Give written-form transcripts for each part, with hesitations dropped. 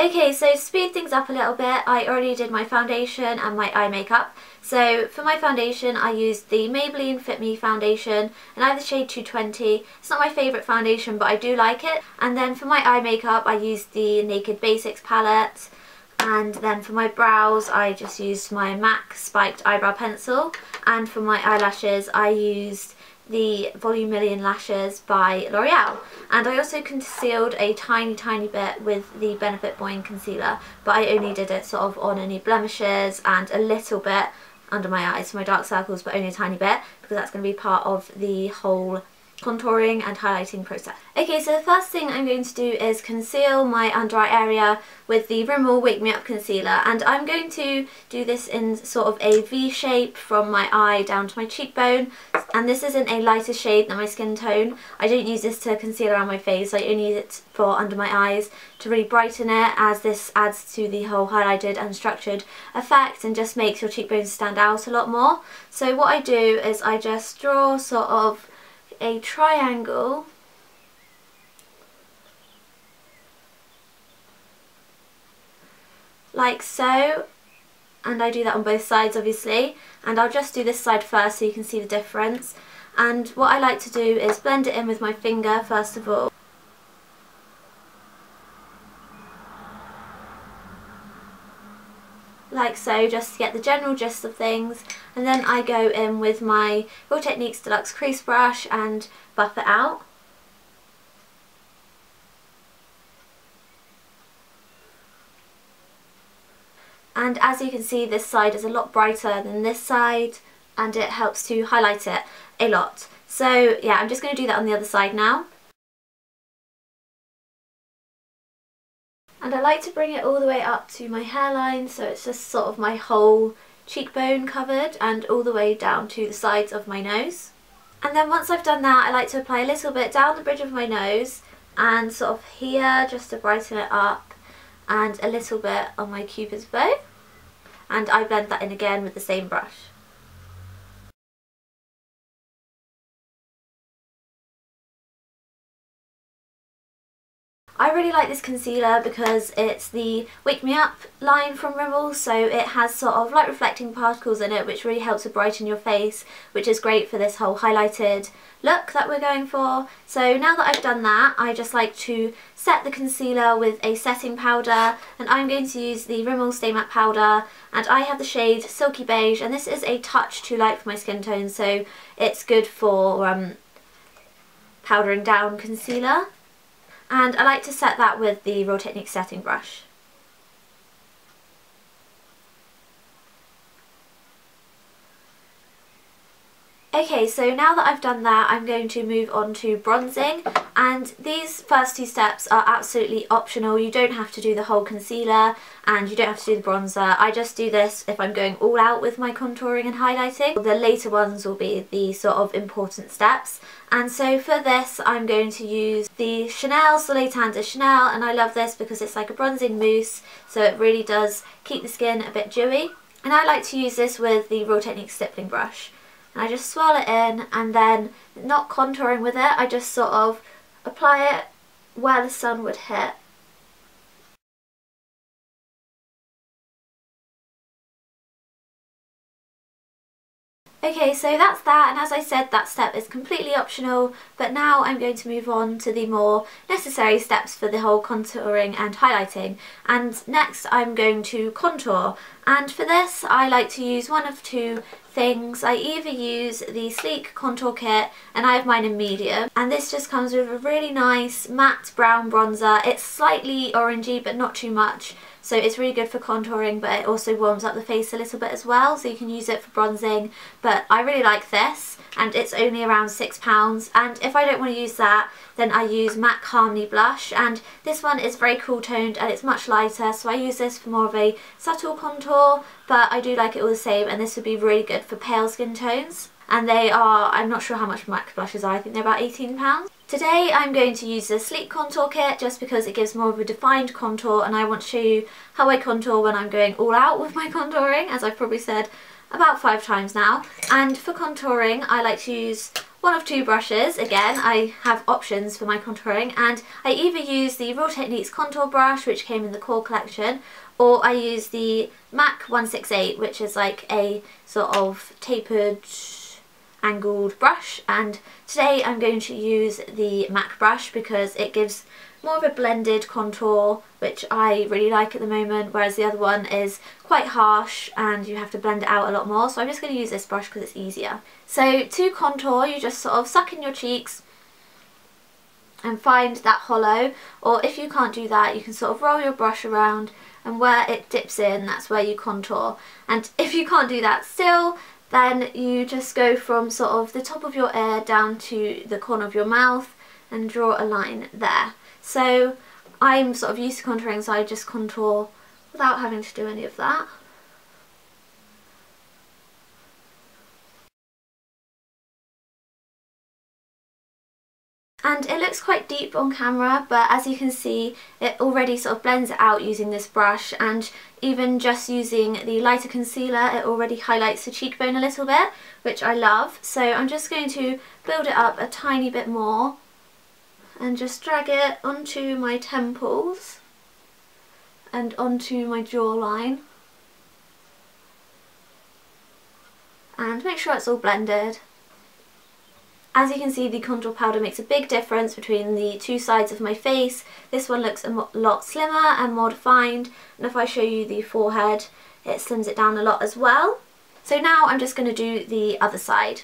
Okay, so to speed things up a little bit, I already did my foundation and my eye makeup. So for my foundation, I used the Maybelline Fit Me foundation, and I have the shade 220. It's not my favourite foundation, but I do like it. And then for my eye makeup, I used the Naked Basics palette. And then for my brows, I just used my MAC Spiked Eyebrow Pencil. And for my eyelashes, I used the Volumillion Lashes by L'Oreal. And I also concealed a tiny bit with the Benefit Boing Concealer, but I only did it sort of on any blemishes and a little bit under my eyes for my dark circles, but only a tiny bit because that's going to be part of the whole contouring and highlighting process. Okay, so the first thing I'm going to do is conceal my under eye area with the Rimmel Wake Me Up Concealer, and I'm going to do this in sort of a V shape from my eye down to my cheekbone, and this is in a lighter shade than my skin tone. I don't use this to conceal around my face, I only use it for under my eyes to really brighten it, as this adds to the whole highlighted and structured effect and just makes your cheekbones stand out a lot more. So what I do is I just draw sort of a triangle like so, and I do that on both sides obviously, and I'll just do this side first so you can see the difference. And what I like to do is blend it in with my finger first of all, like so, just to get the general gist of things, and then I go in with my Real Techniques Deluxe crease brush and buff it out. And as you can see, this side is a lot brighter than this side, and it helps to highlight it a lot. So yeah, I'm just going to do that on the other side now. And I like to bring it all the way up to my hairline, so it's just sort of my whole cheekbone covered, and all the way down to the sides of my nose. And then once I've done that, I like to apply a little bit down the bridge of my nose and sort of here just to brighten it up, and a little bit on my cupid's bow, and I blend that in again with the same brush. I really like this concealer because it's the Wake Me Up line from Rimmel, so it has sort of light reflecting particles in it which really helps to brighten your face, which is great for this whole highlighted look that we're going for. So now that I've done that, I just like to set the concealer with a setting powder, and I'm going to use the Rimmel Stay Matte Powder, and I have the shade Silky Beige, and this is a touch too light for my skin tone, so it's good for powdering down concealer. And I like to set that with the Real Techniques setting brush. Okay, so now that I've done that, I'm going to move on to bronzing, and these first two steps are absolutely optional. You don't have to do the whole concealer, and you don't have to do the bronzer. I just do this if I'm going all out with my contouring and highlighting. The later ones will be the sort of important steps. And so for this, I'm going to use the Chanel Soleil Tan de Chanel, and I love this because it's like a bronzing mousse, so it really does keep the skin a bit dewy. And I like to use this with the Real Techniques stippling brush. And I just swirl it in, and then not contouring with it, I just sort of apply it where the sun would hit. Okay, so that's that, and as I said, that step is completely optional, but now I'm going to move on to the more necessary steps for the whole contouring and highlighting. And next I'm going to contour, and for this I like to use one of two things. I either use the Sleek Contour Kit, and I have mine in medium, and this just comes with a really nice matte brown bronzer. It's slightly orangey but not too much, so it's really good for contouring, but it also warms up the face a little bit as well, so you can use it for bronzing. But I really like this, and it's only around £6, and if I don't want to use that, then I use MAC Harmony Blush, and this one is very cool toned and it's much lighter, so I use this for more of a subtle contour, but I do like it all the same, and this would be really good for pale skin tones. And they are, I'm not sure how much MAC blushes are, I think they're about £18. Today I'm going to use the Sleek Contour Kit just because it gives more of a defined contour, and I want to show you how I contour when I'm going all out with my contouring, as I've probably said about 5 times now. And for contouring I like to use one of two brushes. Again, I have options for my contouring, and I either use the Real Techniques contour brush, which came in the core collection, or I use the MAC 168, which is like a sort of tapered angled brush. And today I'm going to use the MAC brush because it gives more of a blended contour, which I really like at the moment, whereas the other one is quite harsh and you have to blend it out a lot more. So I'm just going to use this brush because it's easier. So to contour, you just sort of suck in your cheeks and find that hollow, or if you can't do that, you can sort of roll your brush around, and where it dips in, that's where you contour. And if you can't do that still, then you just go from sort of the top of your ear down to the corner of your mouth and draw a line there. So I'm sort of used to contouring, so I just contour without having to do any of that. And it looks quite deep on camera, but as you can see, it already sort of blends it out using this brush, and even just using the lighter concealer, it already highlights the cheekbone a little bit, which I love. So I'm just going to build it up a tiny bit more and just drag it onto my temples and onto my jawline, and make sure it's all blended. As you can see, the contour powder makes a big difference between the two sides of my face. This one looks a lot slimmer and more defined, and if I show you the forehead, it slims it down a lot as well. So now I'm just going to do the other side.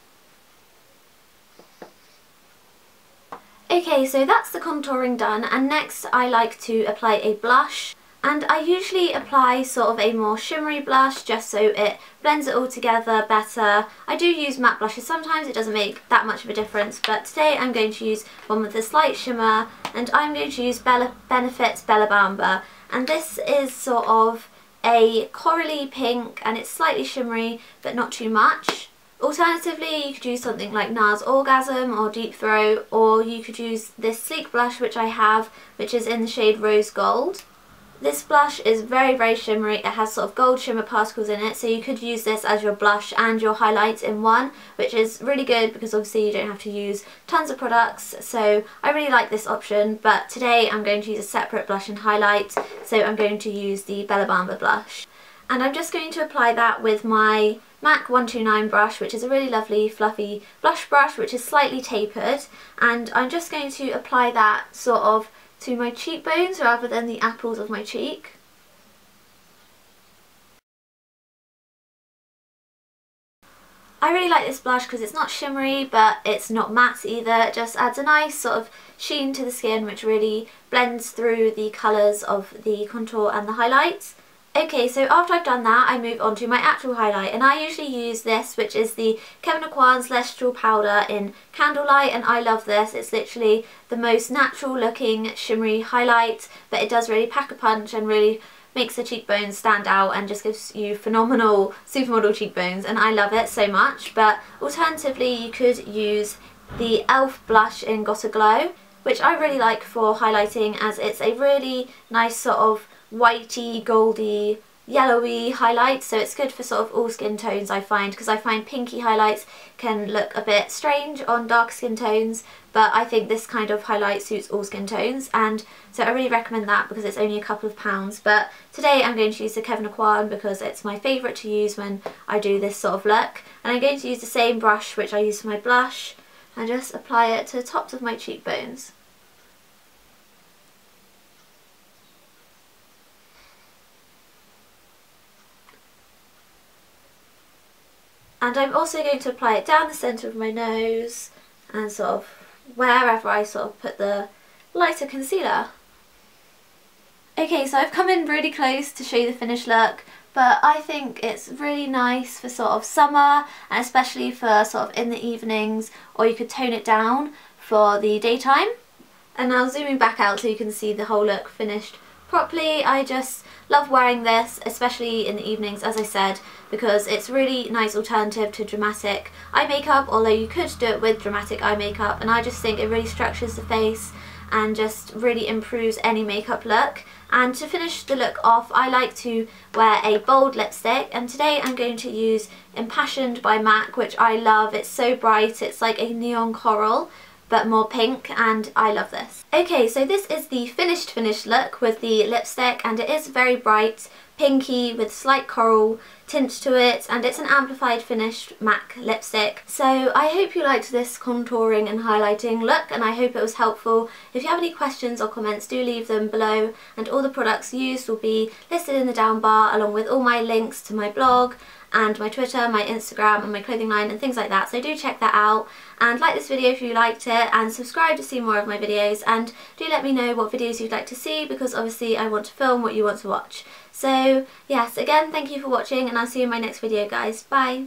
Okay, so that's the contouring done, and next I like to apply a blush. And I usually apply sort of a more shimmery blush just so it blends it all together better. I do use matte blushes sometimes, it doesn't make that much of a difference, but today I'm going to use one with a slight shimmer, and I'm going to use Benefit's Bella Bamba. And this is sort of a corally pink, and it's slightly shimmery but not too much. Alternatively, you could use something like NARS Orgasm or Deep Throat, or you could use this sleek blush which I have, which is in the shade Rose Gold. This blush is very shimmery. It has sort of gold shimmer particles in it, so you could use this as your blush and your highlight in one, which is really good because obviously you don't have to use tons of products. So I really like this option, but today I'm going to use a separate blush and highlight, so I'm going to use the Bella Bamba blush. And I'm just going to apply that with my MAC 129 brush, which is a really lovely fluffy blush brush which is slightly tapered, and I'm just going to apply that sort of to my cheekbones rather than the apples of my cheek. I really like this blush because it's not shimmery but it's not matte either. It just adds a nice sort of sheen to the skin which really blends through the colours of the contour and the highlights. Okay, so after I've done that, I move on to my actual highlight, and I usually use this, which is the Kevyn Celestial Powder in Candlelight, and I love this. It's literally the most natural looking shimmery highlight, but it does really pack a punch and really makes the cheekbones stand out and just gives you phenomenal supermodel cheekbones, and I love it so much. But alternatively, you could use the e.l.f. blush in Got a Glow, which I really like for highlighting, as it's a really nice sort of whitey, goldy, yellowy highlight, so it's good for sort of all skin tones I find, because I find pinky highlights can look a bit strange on dark skin tones, but I think this kind of highlight suits all skin tones, and so I really recommend that because it's only a couple of pounds. But today I'm going to use the Kevyn because it's my favourite to use when I do this sort of look, and I'm going to use the same brush which I use for my blush and just apply it to the tops of my cheekbones. And I'm also going to apply it down the centre of my nose and sort of wherever I sort of put the lighter concealer. Okay, so I've come in really close to show you the finished look, but I think it's really nice for sort of summer, and especially for sort of in the evenings, or you could tone it down for the daytime. And now zooming back out so you can see the whole look finished properly. I just love wearing this, especially in the evenings, as I said, because it's really nice alternative to dramatic eye makeup, although you could do it with dramatic eye makeup, and I just think it really structures the face and just really improves any makeup look. And to finish the look off, I like to wear a bold lipstick, and today I'm going to use Impassioned by MAC, which I love. It's so bright, it's like a neon coral but more pink, and I love this. Okay, so this is the finished look with the lipstick, and it is very bright, pinky with slight coral tint to it, and it's an amplified finished MAC lipstick. So I hope you liked this contouring and highlighting look, and I hope it was helpful. If you have any questions or comments, do leave them below, and all the products used will be listed in the down bar, along with all my links to my blog and my Twitter, my Instagram and my clothing line and things like that, so do check that out. And like this video if you liked it, and subscribe to see more of my videos, and do let me know what videos you'd like to see, because obviously I want to film what you want to watch. So yes, again, thank you for watching, and I'll see you in my next video, guys. Bye!